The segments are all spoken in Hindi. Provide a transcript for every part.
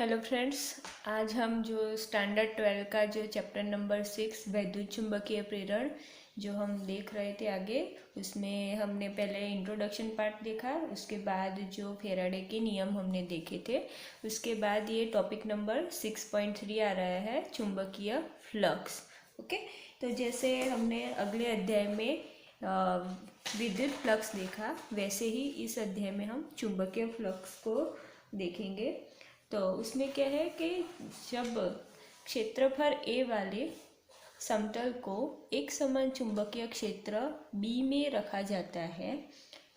हेलो फ्रेंड्स, आज हम जो स्टैंडर्ड 12 का जो चैप्टर नंबर 6 वैद्युत चुंबकीय प्रेरण जो हम देख रहे थे आगे, उसमें हमने पहले इंट्रोडक्शन पार्ट देखा। उसके बाद जो फेराडे के नियम हमने देखे थे। उसके बाद ये टॉपिक नंबर 6.3 आ रहा है, चुंबकीय फ्लक्स। ओके, तो जैसे हमने अगले अध्याय में विद्युत फ्लक्स देखा, वैसे ही इस अध्याय में हम चुंबकीय फ्लक्स को देखेंगे। तो उसमें क्या है कि जब क्षेत्रफल ए वाले समतल को एक समान चुंबकीय क्षेत्र बी में रखा जाता है,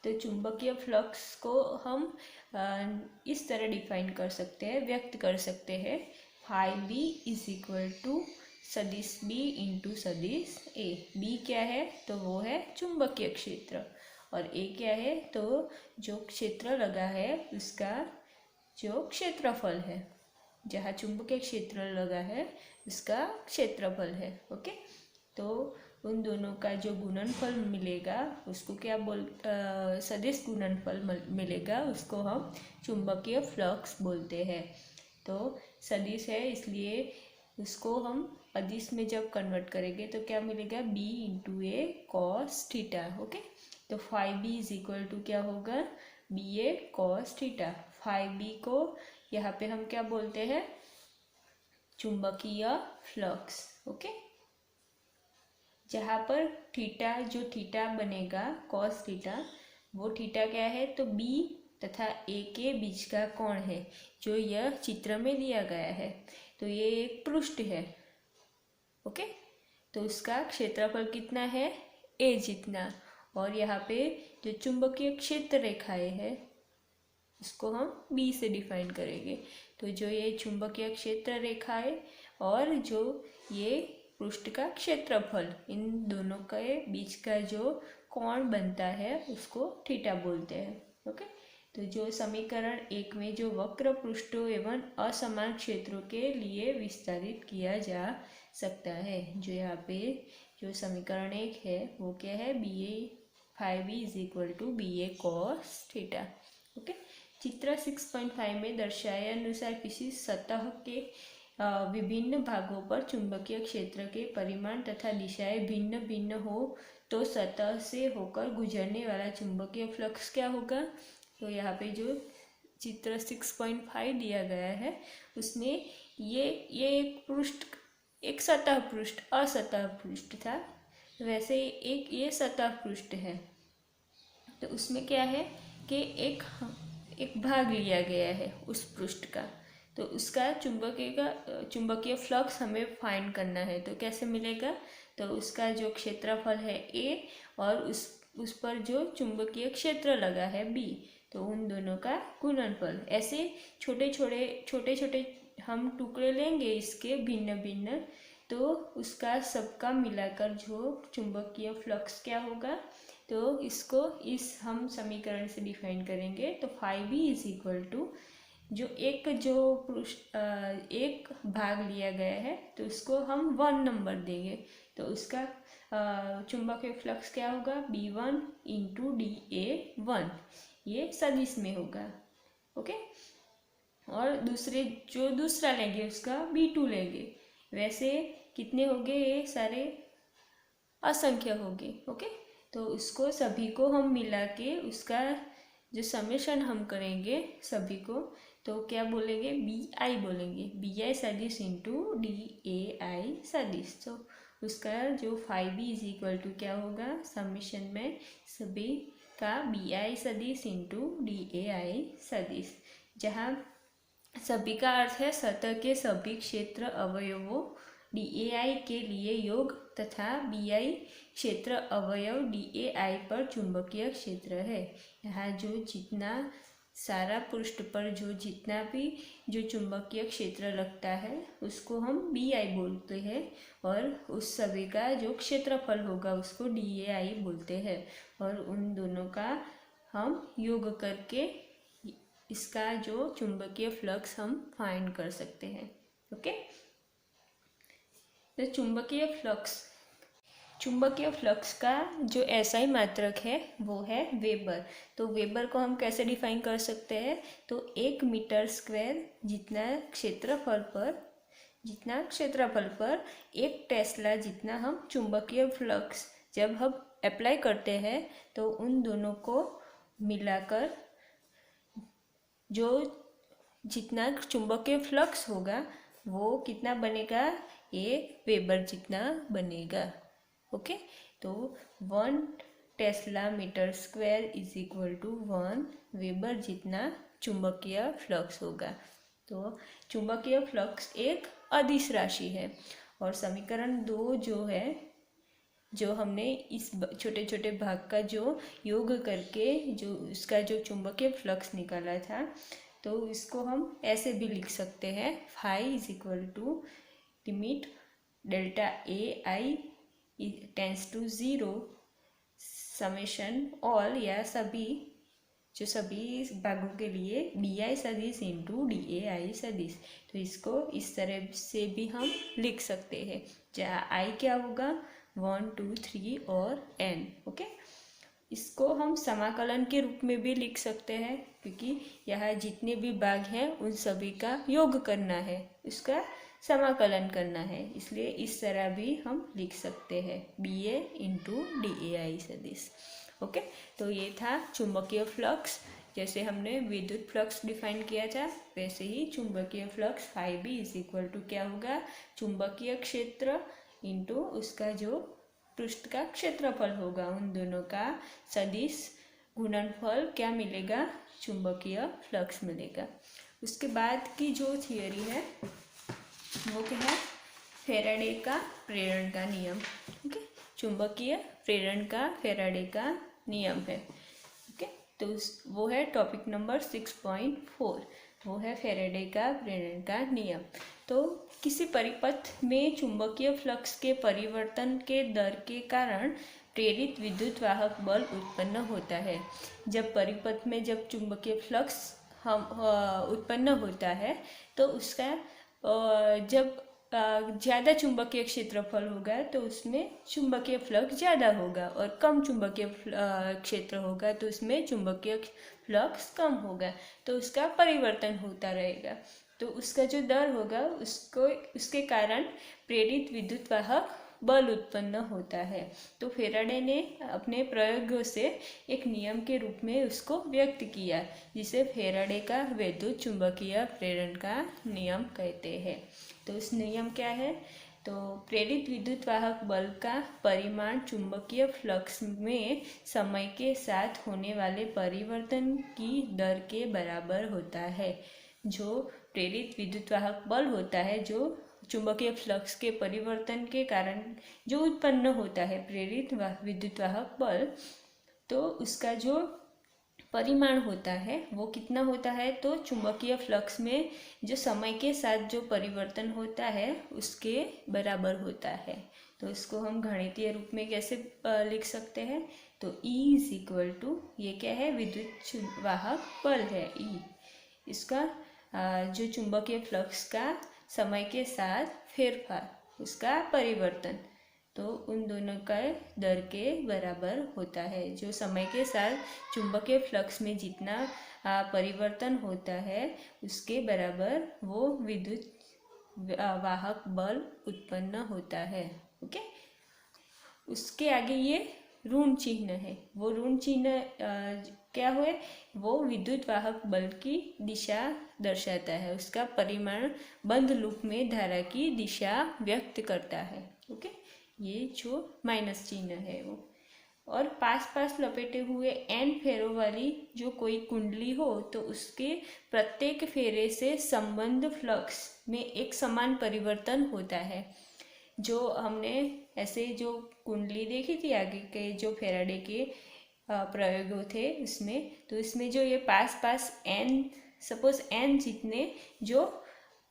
तो चुंबकीय फ्लक्स को हम इस तरह डिफाइन कर सकते हैं, व्यक्त कर सकते हैं। Phi B is equal to सदिश बी इंटू सदिश ए। बी क्या है? तो वो है चुंबकीय क्षेत्र, और ए क्या है? तो जो क्षेत्र लगा है उसका जो क्षेत्रफल है, जहाँ चुंबकीय क्षेत्र लगा है उसका क्षेत्रफल है। ओके, तो उन दोनों का जो गुणनफल मिलेगा उसको क्या सदिश गुणनफल मिलेगा, उसको हम चुंबकीय फ्लक्स बोलते हैं। तो सदिश है, इसलिए उसको हम अदिश में जब कन्वर्ट करेंगे तो क्या मिलेगा? B into A cos theta. Okay, तो phi B is equal to क्या होगा? B A cos theta. Phi B को यहाँ पे हम क्या बोलते हैं? चुंबकीय फ्लक्स। ओके, जहाँ पर थीटा, जो थीटा बनेगा कॉस थीटा, वो थीटा क्या है? तो बी तथा ए के बीच का कोण है, जो यह चित्र में दिया गया है। तो ये एक पृष्ठ है। ओके, तो उसका क्षेत्रफल कितना है? ए जितना। और यहाँ पे जो चुंबकीय क्षेत्र रेखाएं है उसको हम बी से डिफाइन करेंगे। तो जो ये चुंबकीय क्षेत्र रेखा है और जो ये पृष्ठ का क्षेत्रफल, इन दोनों के बीच का जो कोण बनता है उसको थीटा बोलते हैं। ओके, तो जो समीकरण 1 में जो वक्र पृष्ठों एवं असमान क्षेत्रों के लिए विस्तारित किया जा सकता है, जो यहाँ पे जो समीकरण 1 है वो क्या है? B A phi B is equal to B A cos theta. Okay, चित्र 6.5 में दर्शाए अनुसार किसी सतह के विभिन्न भागों पर चुंबकीय क्षेत्र के परिमाण तथा दिशाएं भिन्न भिन्न हो तो सतह से होकर गुजरने वाला चुंबकीय फ्लक्स क्या होगा? तो यहाँ पे जो चित्र 6.5 दिया गया है उसमें ये एक पृष्ठ, एक सतह पृष्ठ, असतह पृष्ठ था, वैसे एक ये सतह पृष्ठ है। तो उसमें क्या है कि एक भाग लिया गया है उस पृष्ठ का, तो उसका चुंबकीय फ्लक्स हमें फाइंड करना है। तो कैसे मिलेगा? तो उसका जो क्षेत्रफल है ए और उस पर जो चुंबकीय क्षेत्र लगा है बी, तो उन दोनों का गुणनफल। ऐसे छोटे छोटे हम टुकड़े लेंगे इसके भिन्न भिन्न, तो उसका सबका मिलाकर जो चुंबकीय फ्लक्स क्या होगा? तो इसको इस हम समीकरण से डिफाइन करेंगे। तो phi B is equal to जो एक भाग लिया गया है तो उसको हम 1 नंबर देंगे, तो उसका चुंबकीय फ्लक्स क्या होगा? B1 इंटू DA1, ये सदिश में होगा। ओके, और दूसरा लेंगे उसका B2 लेंगे। वैसे कितने हो गए? ये सारे असंख्य हो गए। ओके, तो उसको सभी को हम मिला के उसका जो समेशन हम करेंगे सभी को, तो क्या बोलेंगे? बी आई बोलेंगे, बी आई सदिश इंटू DAI सदिश। तो उसका जो phi B is equal to क्या होगा? समेशन में सभी का BI सदिश इंटू DAI सदिश, जहाँ सभी का अर्थ है सतह के सभी क्षेत्र अवयवों DAI के लिए योग तथा BI क्षेत्र अवयव DAI पर चुंबकीय क्षेत्र है। यहाँ जो जितना सारा पृष्ठ पर जो जितना भी जो चुंबकीय क्षेत्र लगता है उसको हम BI बोलते हैं, और उस सभी का जो क्षेत्रफल होगा उसको DAI बोलते हैं, और उन दोनों का हम योग करके इसका जो चुंबकीय फ्लक्स हम फाइंड कर सकते हैं। ओके, तो चुंबकीय फ्लक्स चुंबकीय फ्लक्स का जो एसआई मात्रक है वो है वेबर। तो वेबर को हम कैसे डिफाइन कर सकते हैं, तो 1 मीटर स्क्वायर जितना क्षेत्रफल पर 1 टेस्ला जितना हम चुंबकीय फ्लक्स जब हम अप्लाई करते हैं तो उन दोनों को मिलाकर जो जितना चुंबकीय फ्लक्स होगा वो कितना बनेगा, ये वेबर जितना बनेगा। ओके, तो 1 tesla metre square is equal to 1 weber जितना चुंबकीय फ्लक्स होगा। तो चुंबकीय फ्लक्स एक अदिश राशि है और समीकरण 2 जो है, जो हमने इस छोटे छोटे भाग का जो योग करके जो इसका जो चुंबकीय फ्लक्स निकाला था, तो इसको हम ऐसे भी लिख सकते हैं, phi is equal to limit delta A I tends to 0 summation all, या सभी भागों के लिए डी आई सदिश इंटू डी ए आई सदिश। तो इसको इस तरह से भी हम लिख सकते हैं, जहाँ आई क्या होगा 1 2 3 और n। ओके, इसको हम समाकलन के रूप में भी लिख सकते हैं, क्योंकि यहाँ जितने भी भाग हैं उन सभी का योग करना है, उसका समाकलन करना है, इसलिए इस तरह भी हम लिख सकते हैं B A into D A I सदिश। ओके, तो ये था चुंबकीय फ्लक्स। जैसे हमने विद्युत फ्लक्स डिफाइन किया था वैसे ही चुंबकीय flux phi B is equal to क्या होगा, चुंबकीय क्षेत्र इंटू उसका जो पृष्ठ का क्षेत्रफल होगा, उन दोनों का सदिश गुणनफल क्या मिलेगा, चुंबकीय फ्लक्स मिलेगा। उसके बाद की जो थियरी है वो क्या है, फैराडे का प्रेरण का नियम। ओके, चुंबकीय प्रेरण का फैराडे का नियम है। ओके, तो वो है टॉपिक नंबर 6.4, वो है फैराडे का प्रेरण का नियम। तो किसी परिपथ में चुंबकीय फ्लक्स के परिवर्तन के दर के कारण प्रेरित विद्युत वाहक बल उत्पन्न होता है। जब परिपथ में जब चुंबकीय फ्लक्स उत्पन्न होता है तो उसका जब ज़्यादा चुंबकीय क्षेत्रफल होगा तो उसमें चुंबकीय फ्लक्स ज़्यादा होगा, और कम चुंबकीय क्षेत्र होगा तो उसमें चुंबकीय फ्लक्स कम होगा, तो उसका परिवर्तन होता रहेगा। तो उसका जो दर होगा उसके कारण प्रेरित विद्युत वाहक बल उत्पन्न होता है। तो फैराडे ने अपने प्रयोगों से एक नियम के रूप में उसको व्यक्त किया, जिसे फैराडे का वैद्युत चुंबकीय प्रेरण का नियम कहते हैं। तो उस नियम क्या है, तो प्रेरित विद्युत वाहक बल का परिमाण चुंबकीय फ्लक्स में समय के साथ होने वाले परिवर्तन की दर के बराबर होता है। जो प्रेरित विद्युत वाहक बल होता है, जो चुंबकीय फ्लक्स के परिवर्तन के कारण जो उत्पन्न होता है प्रेरित विद्युत वाहक बल, तो उसका जो परिमाण होता है वो कितना होता है, तो चुंबकीय फ्लक्स में जो समय के साथ जो परिवर्तन होता है उसके बराबर होता है। तो इसको हम गणितीय रूप में कैसे लिख सकते हैं, तो E इज इक्वल टू, ये क्या है, विद्युत वाहक बल है E, इसका जो चुंबकीय फ्लक्स का समय के साथ फेरफार, उसका परिवर्तन, तो उन दोनों का दर के बराबर होता है। जो समय के साथ चुंबकीय फ्लक्स में जितना परिवर्तन होता है उसके बराबर वो विद्युत वाहक बल उत्पन्न होता है। ओके, उसके आगे ये ऋण चिन्ह है, वो ऋण चिन्ह क्या हुए, वो विद्युत वाहक बल की दिशा दर्शाता है, उसका परिमाण बंद लूप में धारा की दिशा व्यक्त करता है। ओके, ये जो माइनस चिन्ह है वो, और पास लपेटे हुए n फेरों वाली जो कोई कुंडली हो तो उसके प्रत्येक फेरे से संबंध फ्लक्स में एक समान परिवर्तन होता है। जो हमने ऐसे जो कुंडली देखी थी आगे के जो फैराडे के प्रयोगों थे उसमें, तो इसमें जो ये पास n, सपोज n जितने जो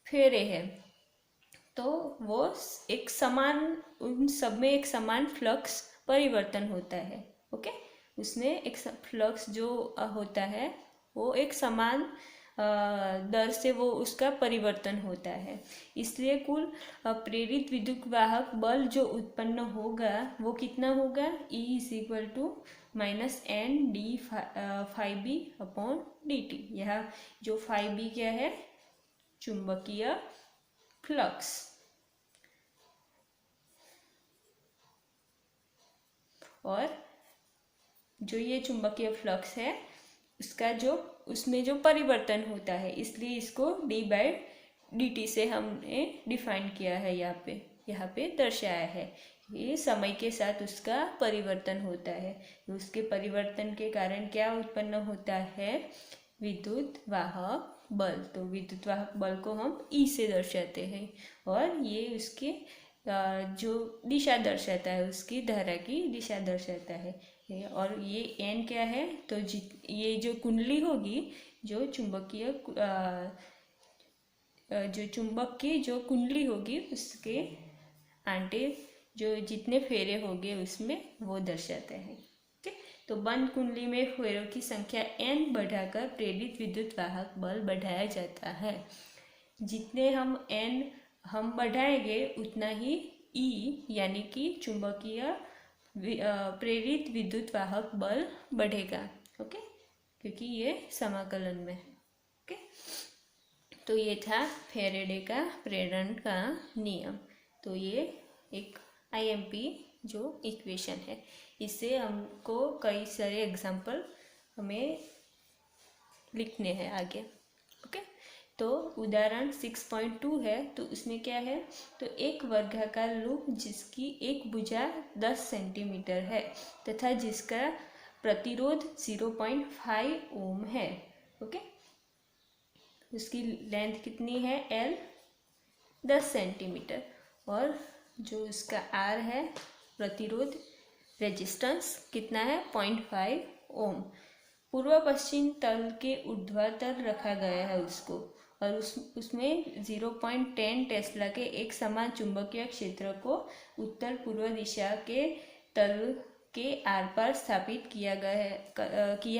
फेरे हैं, तो वो एक समान, उन सब में एक समान फ्लक्स परिवर्तन होता है। ओके, उसमें एक फ्लक्स जो होता है वो एक समान दर से वो उसका परिवर्तन होता है। इसलिए कुल प्रेरित विद्युत वाहक बल जो उत्पन्न होगा वो कितना होगा, E is equal to minus N D phi B upon D T. यह जो फाइव बी क्या है, चुंबकीय फ्लक्स, और जो ये चुंबकीय फ्लक्स है उसका जो उसमें जो परिवर्तन होता है, इसलिए इसको डी बाई डी टी से हमने डिफाइन किया है, यहाँ पे दर्शाया है। ये समय के साथ उसका परिवर्तन होता है, उसके परिवर्तन के कारण क्या उत्पन्न होता है, विद्युत वाहक बल। तो विद्युत वाहक बल को हम ई से दर्शाते हैं, और ये उसके जो दिशा दर्शाता है, उसकी धारा की दिशा दर्शाता है। और ये एन क्या है, तो ये जो कुंडली होगी, जो चुंबकीय जो चुंबक की जो कुंडली होगी उसके आंटे जो जितने फेरे होंगे उसमें वो दर्शाते हैं। ठीक है, तो बंद कुंडली में फेरों की संख्या n बढ़ाकर प्रेरित विद्युत वाहक बल बढ़ाया जाता है। जितने हम n हम बढ़ाएंगे उतना ही E यानी कि चुंबकीय प्रेरित विद्युत वाहक बल बढ़ेगा। ओके, क्योंकि ये समाकलन में। ओके, तो ये था फैराडे का प्रेरण का नियम। तो ये एक IMP जो इक्वेशन है, इससे हमको कई सारे एग्जाम्पल हमें लिखने हैं आगे। ओके, तो उदाहरण 6.2 है, तो उसमें क्या है, तो एक वर्गाकार लूप जिसकी एक भुजा 10 सेंटीमीटर है तथा जिसका प्रतिरोध 0.5 ओम है। ओके, उसकी लेंथ कितनी है, L 10 सेंटीमीटर, और जो उसका R है, प्रतिरोध रेजिस्टेंस कितना है, 0.5 ओम। पूर्व पश्चिम तल के ऊर्ध्वाधर रखा गया है उसको, और उसमें 0.10 टेस्ला के एक समान चुंबकीय क्षेत्र को उत्तर पूर्व दिशा के तल के आर पार स्थापित किया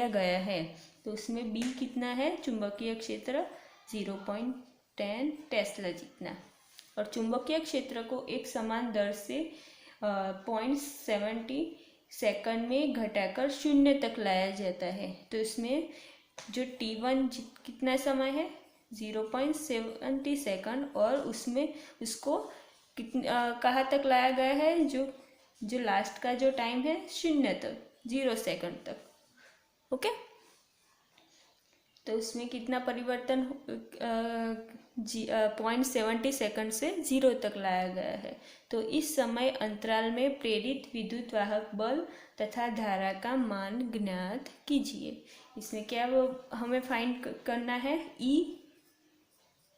गया है। तो उसमें B कितना है, चुंबकीय क्षेत्र 0.10 टेस्ला जितना, और चुंबकीय क्षेत्र को एक समान दर से 0.70 सेकंड में घटाकर 0 तक लाया जाता है। तो इसमें जो T1 कितना समय है, 0.70 सेकंड, और उसमें उसको कहाँ तक लाया गया है, जो लास्ट का जो टाइम है 0 तक, 0 सेकंड तक। ओके, तो उसमें कितना परिवर्तन 0.70 सेकंड से 0 तक लाया गया है। तो इस समय अंतराल में प्रेरित विद्युत वाहक बल तथा धारा का मान ज्ञात कीजिए। इसमें क्या वो हमें फाइंड करना है, E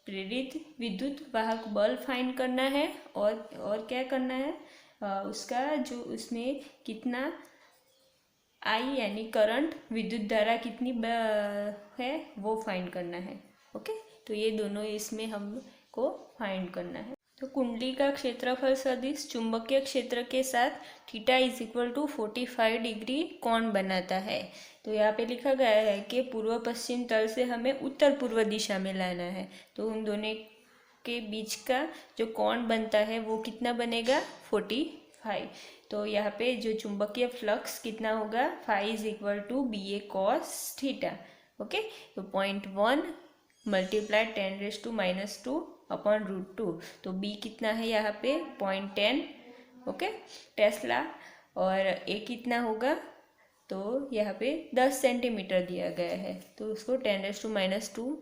प्रेरित विद्युत वाहक बल फाइंड करना है, और क्या करना है, उसका जो उसमें कितना I यानी करंट, विद्युत धारा कितनी है वो फाइंड करना है। ओके, तो ये दोनों इसमें हमको फाइंड करना है। तो कुंडली का क्षेत्रफल सदिश चुंबकीय क्षेत्र के साथ theta is equal to 45 degree कोण बनाता है। तो यहाँ पे लिखा गया है कि पूर्व पश्चिम तल से हमें उत्तर पूर्व दिशा में लाना है, तो उन दोनों के बीच का जो कोण बनता है वो कितना बनेगा, 45। तो यहाँ पे जो चुंबकीय फ्लक्स कितना होगा, phi is equal to BA cos theta. Okay, तो 0.1 मल्टीप्लाई 10⁻⁻² अपॉन √2। तो B कितना है यहाँ पे, 0.10 ओके टेस्ला, और A कितना होगा, तो यहाँ पे 10 सेंटीमीटर दिया गया है, तो उसको 10⁻²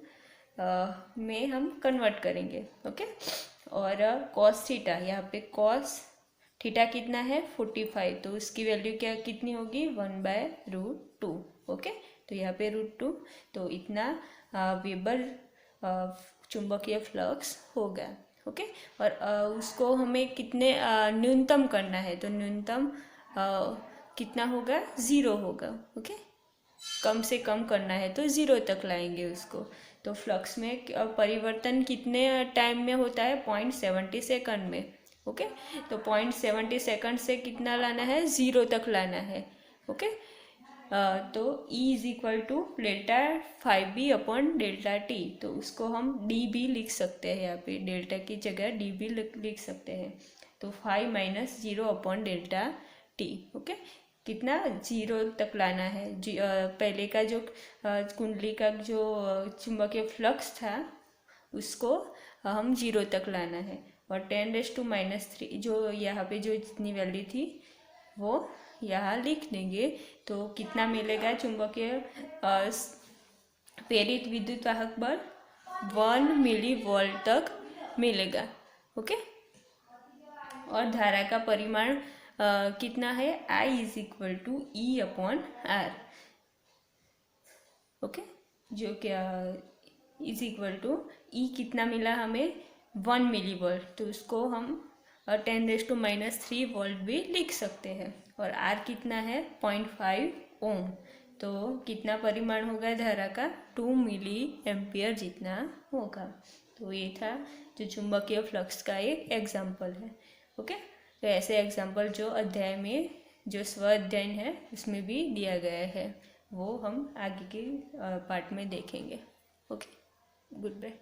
में हम कन्वर्ट करेंगे। ओके, और cos थीटा, यहाँ पे cos थीटा कितना है, 45, तो उसकी वैल्यू क्या कितनी होगी, 1/√2। ओके, तो यहाँ पे √2, तो इतना वेबर चुंबकीय फ्लक्स होगा। ओके, और उसको हमें कितने न्यूनतम करना है, तो न्यूनतम कितना होगा, 0 होगा। ओके, कम से कम करना है तो 0 तक लाएंगे उसको। तो फ्लक्स में परिवर्तन कितने टाइम में होता है, 0.70 सेकंड में। ओके, तो 0.70 सेकंड से कितना लाना है, 0 तक लाना है। ओके, तो E is equal to delta 5B upon delta T, तो उसको हम डी बी लिख सकते हैं। यहाँ पे डेल्टा की जगह डी बी लिख सकते हैं। तो 5 minus 0 upon delta T. Okay, कितना 0 तक लाना है। पहले का जो कुंडली का जो चुंबकीय फ्लक्स था उसको हम 0 तक लाना है। और 10⁻³ जो यहाँ पे जो जितनी वैल्यू थी वो यहाँ लिख देंगे। तो कितना मिलेगा चुंबकीय प्रेरित विद्युत वाहक बल 1 मिली वोल्ट तक मिलेगा। ओके, और धारा का परिमाण कितना है, I is equal to E upon R. Okay, जो क्या इज इक्वल टू E कितना मिला हमें 1 मिली वोल्ट, तो उसको हम 10⁻³ वोल्ट भी लिख सकते हैं। और R कितना है 0.5 ओम, तो कितना परिमाण होगा धारा का 2 मिली एम्पियर जितना होगा। तो ये था जो चुंबकीय फ्लक्स का एक एग्जाम्पल है। ओके, तो ऐसे एग्जाम्पल जो अध्याय में जो स्व अध्ययन है उसमें भी दिया गया है, वो हम आगे के पार्ट में देखेंगे। Okay, good bye.